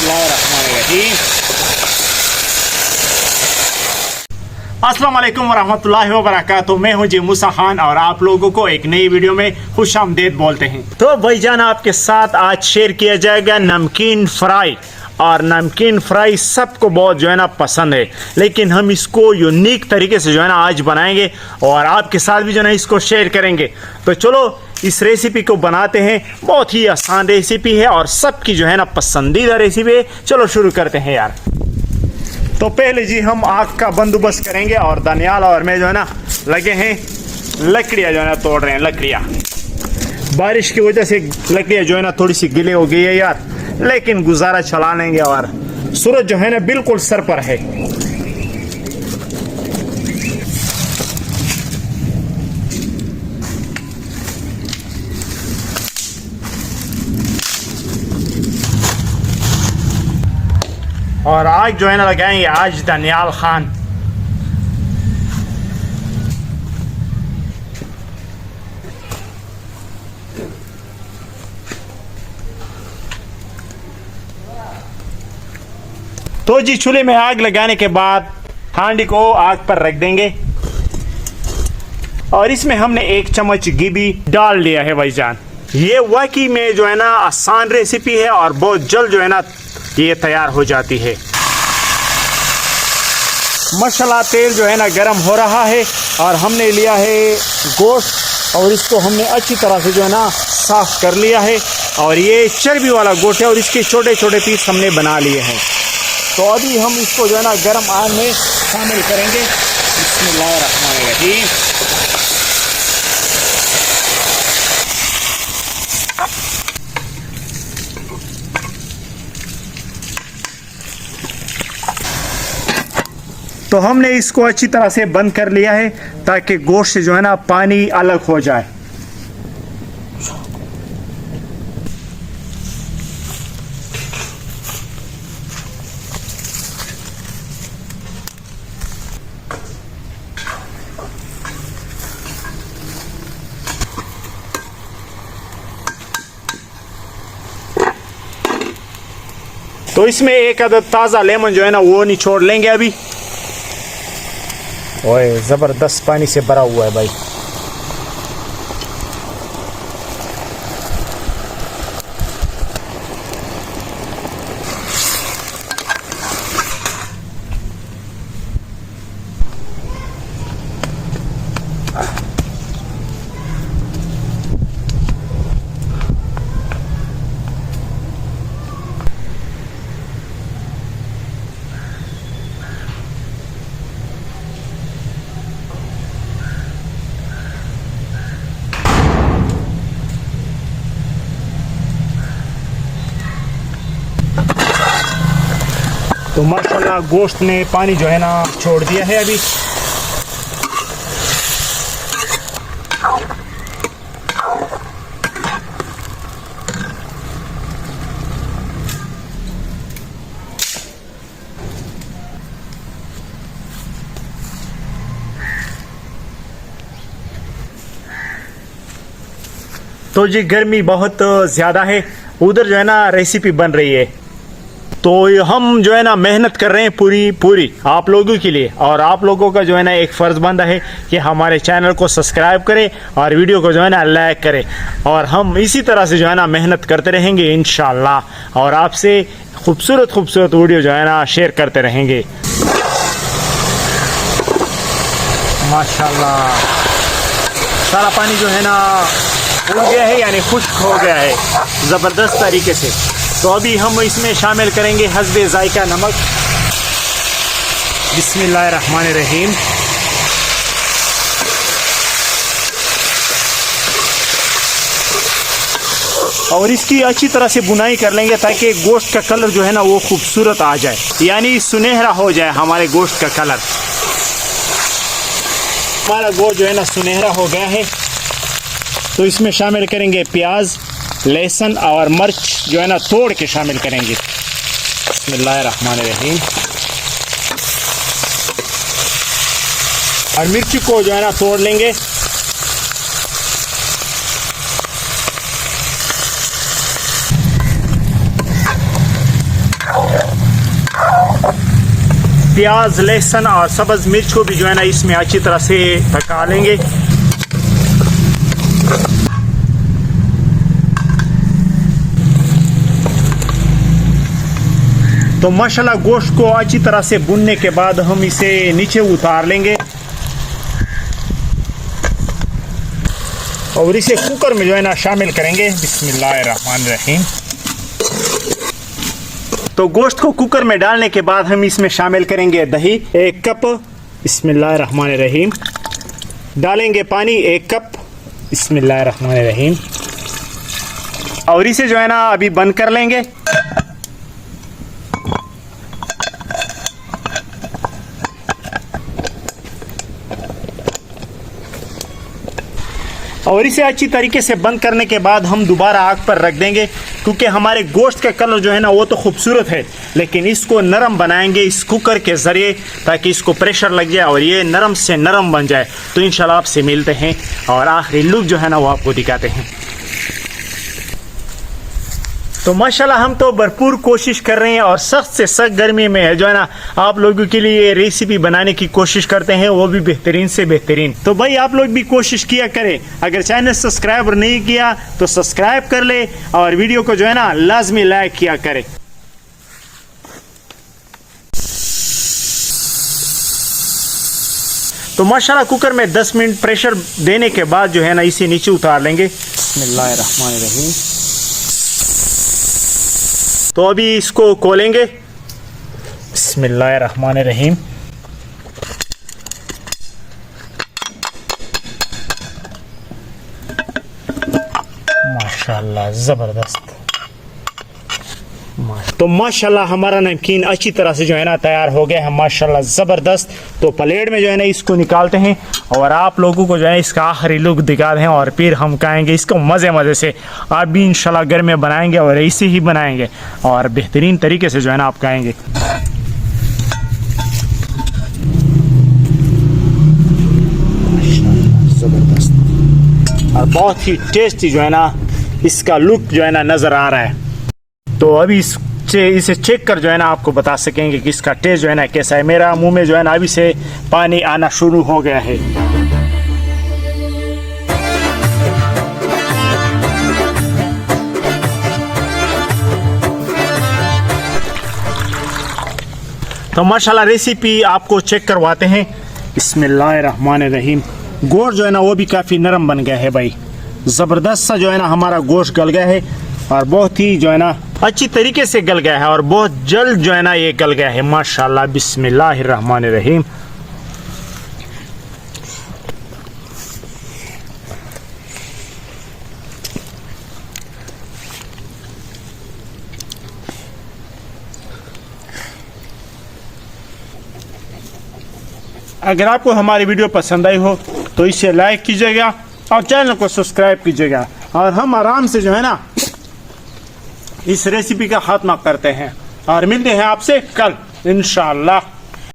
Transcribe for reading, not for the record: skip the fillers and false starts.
बिस्मिल्लाहिर्रहमानिर्रहीम। अस्सलाम वालेकुम वरहमतुल्लाहि वबरकातुहू। मैं हूं जी मूसा खान और आप लोगों को एक नई वीडियो में खुश आमदेद बोलते हैं। तो भाईजान आपके साथ आज शेयर किया जाएगा नमकीन फ्राई। और नमकीन फ्राई सबको बहुत जो है ना पसंद है, लेकिन हम इसको यूनिक तरीके से जो है ना आज बनाएंगे और आपके साथ भी जो है ना इसको शेयर करेंगे। तो चलो इस रेसिपी को बनाते हैं। बहुत ही आसान रेसिपी है और सबकी जो है ना पसंदीदा रेसिपी है। चलो शुरू करते हैं यार। तो पहले जी हम आग का बंदोबस्त करेंगे और दनियाल और मैं जो है ना लगे हैं लकड़ियाँ जो है ना तोड़ रहे हैं। लकड़ियाँ बारिश की वजह से लकड़ियाँ जो है ना थोड़ी सी गीली हो गई है यार, लेकिन गुजारा चला लेंगे। और सूरज जो है ना बिल्कुल सर पर है। और आग जो है ना लगाएंगे आज दनियाल खान। तो जी चूल्हे में आग लगाने के बाद हांडी को आग पर रख देंगे और इसमें हमने 1 चम्मच घी भी डाल दिया है भाईजान। ये वाकई में जो है ना आसान रेसिपी है और बहुत जल्द जो है ना ये तैयार हो जाती है। मसाला तेल जो है ना गरम हो रहा है और हमने लिया है गोश्त और इसको हमने अच्छी तरह से जो है ना साफ कर लिया है। और ये चर्बी वाला गोश्त है और इसके छोटे छोटे पीस हमने बना लिए हैं। तो अभी हम इसको जो है ना गर्म आग में शामिल करेंगे। बिस्मिल्लाहिर्रहमानिर्रहीम। तो हमने इसको अच्छी तरह से बंद कर लिया है ताकि गोश्त से जो है ना पानी अलग हो जाए। तो इसमें एक अदद ताज़ा लेमन जो है ना वो निचोड़ लेंगे अभी। ओए ज़बरदस्त पानी से भरा हुआ है भाई। तो माशाल्लाह गोश्त ने पानी जो है ना छोड़ दिया है अभी। तो जी गर्मी बहुत ज़्यादा है, उधर जो है ना रेसिपी बन रही है। तो हम जो है ना मेहनत कर रहे हैं पूरी आप लोगों के लिए। और आप लोगों का जो है ना एक फ़र्ज़ बनता है कि हमारे चैनल को सब्सक्राइब करें और वीडियो को जो है ना लाइक करें। और हम इसी तरह से जो है ना मेहनत करते रहेंगे इंशाल्लाह और आपसे खूबसूरत वीडियो जो है ना शेयर करते रहेंगे। माशाल्लाह सारा पानी जो है ना उड़ गया है, यानी खुश्क हो गया है ज़बरदस्त तरीके से। तो अभी हम इसमें शामिल करेंगे हस्बे जायका नमक। बिस्मिल्लाहिर्रहमानिर्रहीम। और इसकी अच्छी तरह से बुनाई कर लेंगे ताकि गोश्त का कलर जो है ना वो खूबसूरत आ जाए, यानी सुनहरा हो जाए हमारे गोश्त का कलर। हमारा गोश्त जो है ना सुनहरा हो गया है तो इसमें शामिल करेंगे प्याज, लहसुन और मिर्च जो है ना तोड़ के शामिल करेंगे। बिस्मिल्लाहिर्रहमानिर्रहीम। और मिर्ची को जो है ना तोड़ लेंगे। प्याज, लहसुन और सब्ज मिर्च को भी जो है ना इसमें अच्छी तरह से पका लेंगे। तो माशाल्लाह गोश्त को अच्छी तरह से भुनने के बाद हम इसे नीचे उतार लेंगे और इसे कुकर में जो है ना शामिल करेंगे। बिस्मिल्लाहिर्रहमानिर्रहीम। तो गोश्त को कुकर में डालने के बाद हम इसमें शामिल करेंगे दही 1 कप। बिस्मिल्लाहिर्रहमानिर्रहीम। डालेंगे पानी 1 कप। बिस्मिल्लाहिर्रहमानिर्रहीम। और इसे जो है ना अभी बंद कर लेंगे। और इसे अच्छी तरीके से बंद करने के बाद हम दोबारा आग पर रख देंगे, क्योंकि हमारे गोश्त का कलर जो है ना वो तो खूबसूरत है, लेकिन इसको नरम बनाएंगे इस कुकर के ज़रिए, ताकि इसको प्रेशर लग जाए और ये नरम से नरम बन जाए। तो इंशाल्लाह आपसे मिलते हैं और आखिरी लुक जो है ना वो आपको दिखाते हैं। तो माशाल्लाह हम तो भरपूर कोशिश कर रहे हैं और सख्त से सख्त गर्मी में है जो है ना आप लोगों के लिए ये रेसिपी बनाने की कोशिश करते हैं, वो भी बेहतरीन से बेहतरीन। तो भाई आप लोग भी कोशिश किया करें, अगर चैनल सब्सक्राइब नहीं किया तो सब्सक्राइब कर ले और वीडियो को जो है ना लाजमी लाइक किया करें। तो माशाल्लाह कुकर में 10 मिनट प्रेशर देने के बाद जो है ना इसे नीचे उतार लेंगे। बिस्मिल्लाहिर्रहमानिर्रहीम। तो अभी इसको खोलेंगे। बिस्मिल्लाहिर्रहमानिर्रहीम। माशाल्लाह ज़बरदस्त। तो माशाल्लाह हमारा नमकीन अच्छी तरह से जो है ना तैयार हो गया है, माशाल्लाह ज़बरदस्त। तो प्लेट में जो है ना इसको निकालते हैं और आप लोगों को जो है इसका आखिरी लुक दिखाते हैं और फिर हम खाएंगे इसको मज़े मज़े से। आप भी इंशाल्लाह घर में बनाएंगे और ऐसे ही बनाएंगे और बेहतरीन तरीके से जो है ना आप खाएंगे। ज़बरदस्त और बहुत ही टेस्टी जो है ना इसका लुक जो है ना नज़र आ रहा है। तो अभी इसे चेक कर जो है ना आपको बता सकेंगे कि इसका टेस्ट जो है ना कैसा है। मेरा मुंह में जो है ना अभी से पानी आना शुरू हो गया है। तो माशाल्लाह रेसिपी आपको चेक करवाते हैं। बिस्मिल्लाहिर्रहमानिर्रहीम। गोश्त जो है ना वो भी काफ़ी नरम बन गया है भाई, ज़बरदस्त सा जो है ना हमारा गोश्त गल गया है और बहुत ही जो है ना अच्छी तरीके से गल गया है और बहुत जल्द जो है ना ये गल गया है माशाल्लाह। बिस्मिल्लाहिर्रहमानिर्रहीम। अगर आपको हमारी वीडियो पसंद आई हो तो इसे लाइक कीजिएगा और चैनल को सब्सक्राइब कीजिएगा और हम आराम से जो है ना इस रेसिपी का खात्मा करते हैं और मिलते हैं आपसे कल इंशाअल्लाह।